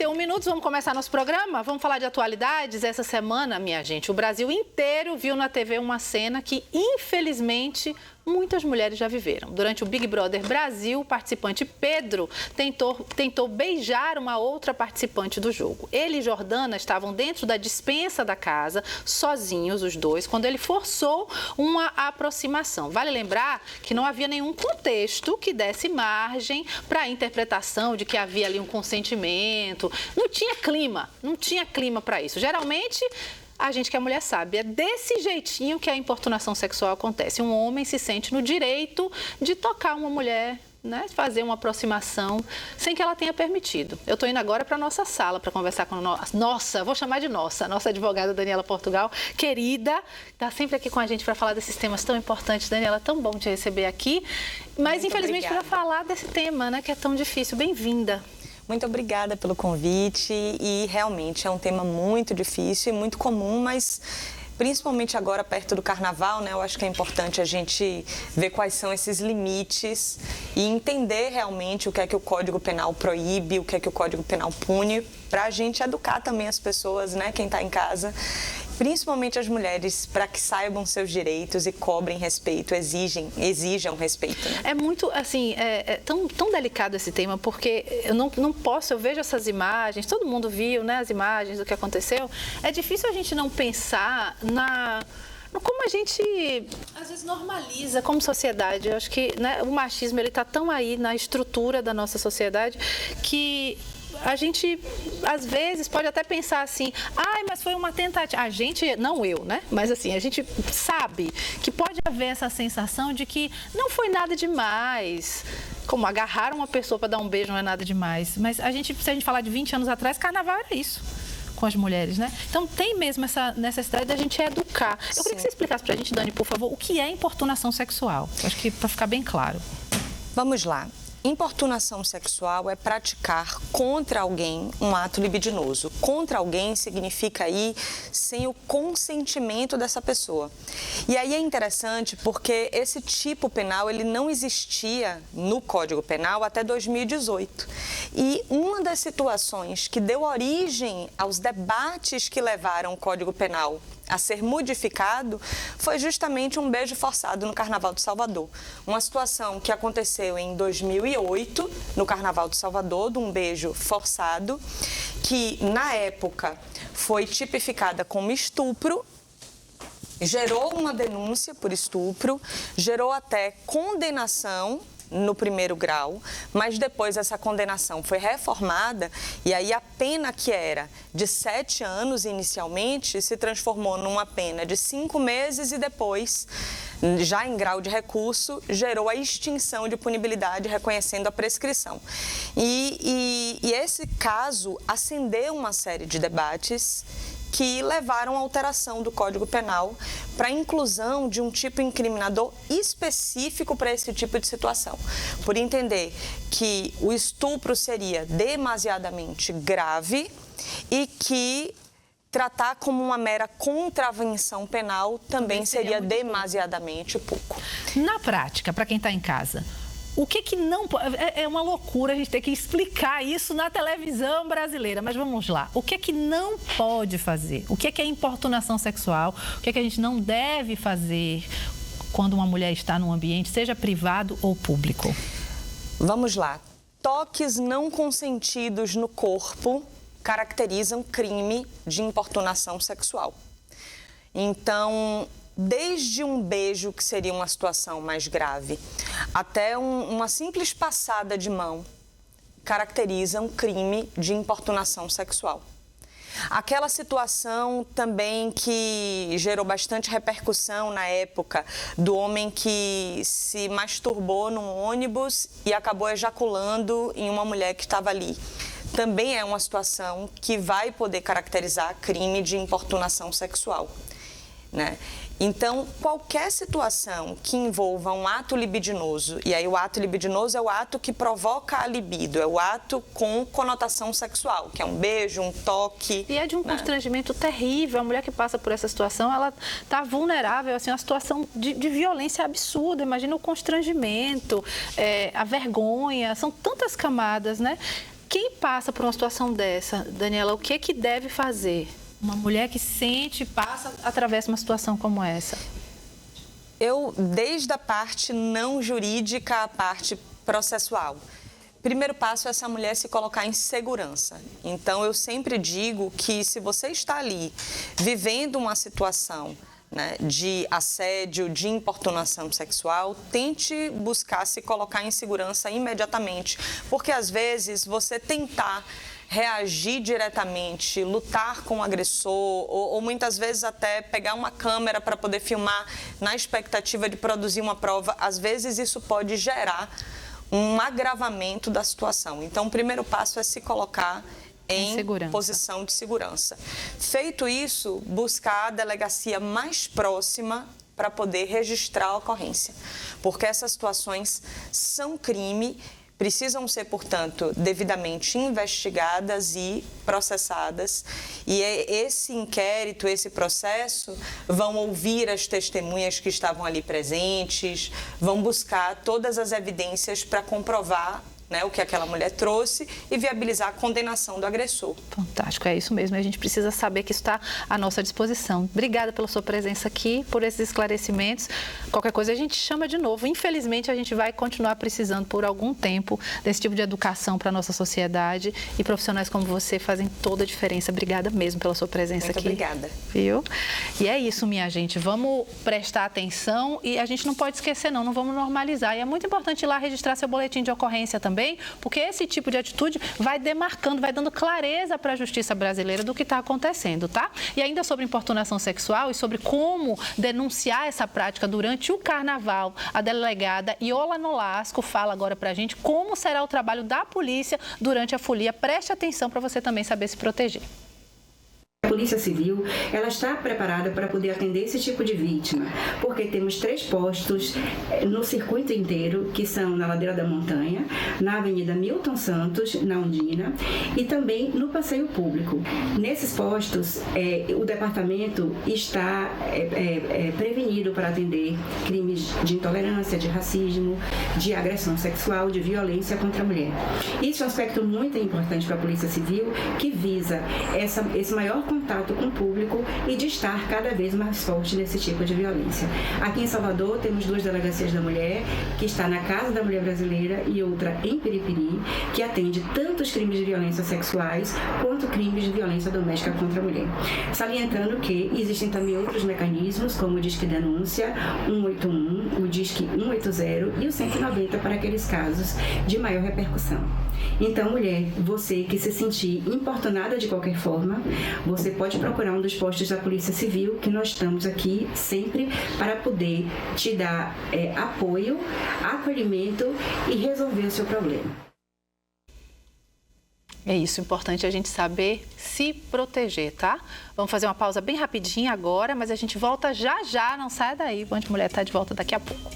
31 minutos, vamos começar nosso programa? Vamos falar de atualidades? Essa semana, minha gente, o Brasil inteiro viu na TV uma cena que, infelizmente, muitas mulheres já viveram. Durante o Big Brother Brasil, o participante Pedro tentou beijar uma outra participante do jogo. Ele e Jordana estavam dentro da despensa da casa, sozinhos os dois, quando ele forçou uma aproximação. Vale lembrar que não havia nenhum contexto que desse margem para a interpretação de que havia ali um consentimento. Não tinha clima para isso. Geralmente, a gente que é mulher sabe, é desse jeitinho que a importunação sexual acontece. Um homem se sente no direito de tocar uma mulher, né, fazer uma aproximação sem que ela tenha permitido. Eu estou indo agora para a nossa sala para conversar com vou chamar de nossa advogada Daniela Portugal, querida, está sempre aqui com a gente para falar desses temas tão importantes. Daniela, tão bom te receber aqui, mas muito infelizmente para falar desse tema, né, que é tão difícil. Bem-vinda. Muito obrigada pelo convite e realmente é um tema muito difícil e muito comum, mas principalmente agora perto do Carnaval, né? Eu acho que é importante a gente ver quais são esses limites e entender realmente o que é que o Código Penal proíbe, o que é que o Código Penal pune, para a gente educar também as pessoas, né? Quem está em casa, principalmente as mulheres, para que saibam seus direitos e cobrem respeito, exijam respeito. Né? É muito, assim, tão delicado esse tema, porque eu não posso, eu vejo essas imagens, todo mundo viu, né, as imagens do que aconteceu, é difícil a gente não pensar como a gente, às vezes, normaliza como sociedade. Eu acho que, né, o machismo está tão aí na estrutura da nossa sociedade que a gente, às vezes, pode até pensar assim, mas foi uma tentativa. A gente, não eu, né? Mas assim, a gente sabe que pode haver essa sensação de que não foi nada demais. Como agarrar uma pessoa para dar um beijo não é nada demais. Mas se a gente falar de 20 anos atrás, carnaval era isso com as mulheres, né? Então tem mesmo essa necessidade da gente educar. Eu queria que você explicasse pra gente, Dani, por favor, o que é importunação sexual. Acho que para ficar bem claro. Vamos lá. Importunação sexual é praticar contra alguém um ato libidinoso. Contra alguém significa aí sem o consentimento dessa pessoa. E aí é interessante porque esse tipo penal ele não existia no Código Penal até 2018. E uma das situações que deu origem aos debates que levaram o Código Penal a ser modificado foi justamente um beijo forçado no Carnaval de Salvador. Uma situação que aconteceu em 2008, no Carnaval de Salvador, de um beijo forçado, que na época foi tipificada como estupro, gerou uma denúncia por estupro, gerou até condenação no primeiro grau, mas depois essa condenação foi reformada e aí a pena que era de 7 anos inicialmente se transformou numa pena de 5 meses e depois, já em grau de recurso, gerou a extinção de punibilidade reconhecendo a prescrição. E esse caso acendeu uma série de debates que levaram à alteração do Código Penal para a inclusão de um tipo incriminador específico para esse tipo de situação, por entender que o estupro seria demasiadamente grave e que tratar como uma mera contravenção penal também seria demasiadamente pouco. Na prática, para quem está em casa, o que não pode... É uma loucura a gente ter que explicar isso na televisão brasileira, mas vamos lá. O que não pode fazer? O que é importunação sexual? O que a gente não deve fazer quando uma mulher está num ambiente, seja privado ou público? Vamos lá. Toques não consentidos no corpo caracterizam crime de importunação sexual. Então, desde um beijo, que seria uma situação mais grave, até uma simples passada de mão, caracteriza um crime de importunação sexual. Aquela situação também que gerou bastante repercussão na época, do homem que se masturbou num ônibus e acabou ejaculando em uma mulher que estava ali. Também é uma situação que vai poder caracterizar crime de importunação sexual, né? Então, qualquer situação que envolva um ato libidinoso, e aí o ato libidinoso é o ato que provoca a libido, é o ato com conotação sexual, que é um beijo, um toque. E é de um constrangimento terrível. A mulher que passa por essa situação, ela está vulnerável, assim, uma situação de violência absurda. Imagina o constrangimento, a vergonha, são tantas camadas, né? Quem passa por uma situação dessa, Daniela, o que deve fazer? Uma mulher que sente, passa, atravessa uma situação como essa. Desde a parte não jurídica à parte processual, primeiro passo é essa mulher se colocar em segurança. Então, eu sempre digo que se você está ali vivendo uma situação, né, de assédio, de importunação sexual, tente buscar se colocar em segurança imediatamente, porque às vezes você tentar reagir diretamente, lutar com o agressor ou muitas vezes até pegar uma câmera para poder filmar na expectativa de produzir uma prova, às vezes isso pode gerar um agravamento da situação. Então, o primeiro passo é se colocar em posição de segurança. Feito isso, buscar a delegacia mais próxima para poder registrar a ocorrência, porque essas situações são crime, precisam ser, portanto, devidamente investigadas e processadas. E esse inquérito, esse processo, vão ouvir as testemunhas que estavam ali presentes, vão buscar todas as evidências para comprovar, né, o que aquela mulher trouxe e viabilizar a condenação do agressor. Fantástico, é isso mesmo. A gente precisa saber que isso está à nossa disposição. Obrigada pela sua presença aqui, por esses esclarecimentos. Qualquer coisa a gente chama de novo. Infelizmente, a gente vai continuar precisando por algum tempo desse tipo de educação para a nossa sociedade e profissionais como você fazem toda a diferença. Obrigada mesmo pela sua presença aqui. Muito obrigada. Viu? E é isso, minha gente. Vamos prestar atenção e a gente não pode esquecer, não vamos normalizar. E é muito importante ir lá registrar seu boletim de ocorrência também, porque esse tipo de atitude vai demarcando, vai dando clareza para a justiça brasileira do que está acontecendo, tá? E ainda sobre importunação sexual e sobre como denunciar essa prática durante o carnaval, a delegada Iola Nolasco fala agora para a gente como será o trabalho da polícia durante a folia. Preste atenção para você também saber se proteger. A Polícia Civil, ela está preparada para poder atender esse tipo de vítima, porque temos 3 postos no circuito inteiro, que são na Ladeira da Montanha, na Avenida Milton Santos, na Undina, e também no Passeio Público. Nesses postos, o departamento está prevenido para atender crimes de intolerância, de racismo, de agressão sexual, de violência contra a mulher. Isso é um aspecto muito importante para a Polícia Civil, que visa esse maior contato com o público e de estar cada vez mais forte nesse tipo de violência. Aqui em Salvador temos 2 delegacias da mulher, que está na Casa da Mulher Brasileira e outra em Piripiri, que atende tanto os crimes de violência sexuais quanto crimes de violência doméstica contra a mulher. Salientando que existem também outros mecanismos, como o Disque Denúncia 181, o Disque 180 e o 190 para aqueles casos de maior repercussão. Então, mulher, você que se sentir importunada de qualquer forma, você pode procurar um dos postos da Polícia Civil, que nós estamos aqui sempre para poder te dar apoio, acolhimento e resolver o seu problema. É isso, importante a gente saber se proteger, tá? Vamos fazer uma pausa bem rapidinha agora, mas a gente volta já já, não saia daí. Bom de Mulher está de volta daqui a pouco.